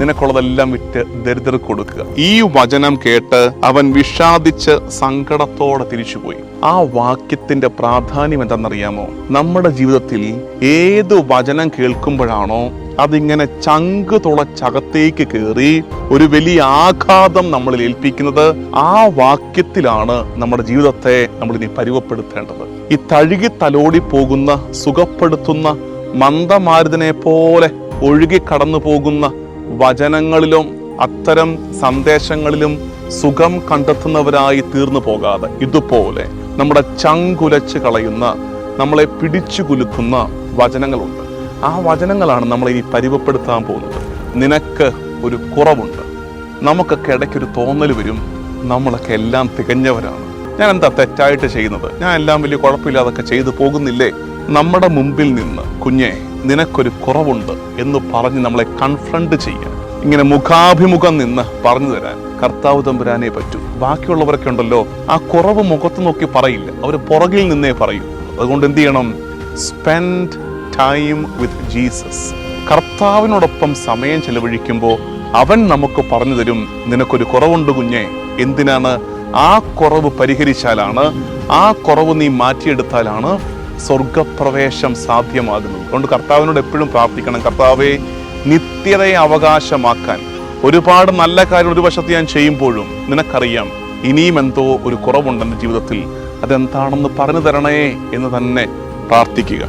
നിനക്കുള്ളതെല്ലാം വിറ്റ് ദരിദ്രർക്ക് കൊടുക്കുക. ഈ വചനം കേട്ട് അവൻ വിഷാദിച്ച് സങ്കടത്തോടെ തിരിച്ചുപോയി. ആ വാക്യത്തിന്റെ പ്രാധാന്യം എന്താണെന്നറിയാമോ? നമ്മുടെ ജീവിതത്തിൽ ഏത് വചനം കേൾക്കുമ്പോഴാണോ അതിങ്ങനെ ചങ്ക് തുളച്ചകത്തേക്ക് കയറി ഒരു വലിയ ആഘാതം നമ്മളിൽ ഏൽപ്പിക്കുന്നത്, ആ വാക്യത്തിലാണ് നമ്മുടെ ജീവിതത്തെ നമ്മൾ ഇനി പരുവപ്പെടുത്തേണ്ടത്. ഈ തഴുകി തലോടി പോകുന്ന, സുഖപ്പെടുത്തുന്ന മന്ദമാരുതനെ പോലെ ഒഴുകി കടന്നു പോകുന്ന വചനങ്ങളിലും അത്തരം സന്ദേശങ്ങളിലും സുഖം കണ്ടെത്തുന്നവരായി തീർന്നു പോകാതെ, ഇതുപോലെ നമ്മുടെ ചങ്കുലച്ച് കളയുന്ന, നമ്മളെ പിടിച്ചു കുലുക്കുന്ന വചനങ്ങളുണ്ട്. ആ വചനങ്ങളാണ് നമ്മളെ ഇനി പരുവപ്പെടുത്താൻ പോകുന്നത്. നിനക്ക് ഒരു കുറവുണ്ട്. നമുക്കൊക്കെ ഇടയ്ക്കൊരു തോന്നൽ വരും, നമ്മളൊക്കെ എല്ലാം തികഞ്ഞവരാണ്, ഞാൻ എന്താ തെറ്റായിട്ട് ചെയ്യുന്നത്, ഞാൻ എല്ലാം വലിയ കുഴപ്പമില്ലാതൊക്കെ ചെയ്തു പോകുന്നില്ലേ? നമ്മുടെ മുമ്പിൽ നിന്ന് കുഞ്ഞെ നിനക്കൊരു കുറവുണ്ട് എന്ന് പറഞ്ഞ് നമ്മളെ കൺഫ്രണ്ട് ചെയ്യാൻ, ഇങ്ങനെ മുഖാഭിമുഖം നിന്ന് പറഞ്ഞു തരാൻ കർത്താവ് തമ്പുരാനെ പറ്റൂ. ബാക്കിയുള്ളവരൊക്കെ ഉണ്ടല്ലോ, ആ കുറവ് മുഖത്ത് നോക്കി പറയില്ല, അവർ പുറകിൽ നിന്നേ പറയൂ. അതുകൊണ്ട് എന്ത് ചെയ്യണം? Spend time with Jesus. കർത്താവിനോടൊപ്പം സമയം ചെലവഴിക്കുമ്പോൾ അവൻ നമുക്ക് പറഞ്ഞു തരും, നിനക്കൊരു കുറവുണ്ട് കുഞ്ഞെ. എന്തിനാണ്? ആ കുറവ് പരിഹരിച്ചാലാണ്, ആ കുറവ് നീ മാറ്റിയെടുത്താലാണ് സ്വർഗപ്രവേശം സാധ്യമാകുന്നത്. അതുകൊണ്ട് കർത്താവിനോട് എപ്പോഴും പ്രാർത്ഥിക്കണം, കർത്താവേ, നിത്യതയെ അവകാശമാക്കാൻ ഒരുപാട് നല്ല കാര്യം ഒരു വശത്ത് ഞാൻ ചെയ്യുമ്പോഴും നിനക്കറിയാം ഇനിയും എന്തോ ഒരു കുറവുണ്ട് എൻ്റെ ജീവിതത്തിൽ, അതെന്താണെന്ന് പറഞ്ഞു തരണേ എന്ന് തന്നെ പ്രാർത്ഥിക്കുക.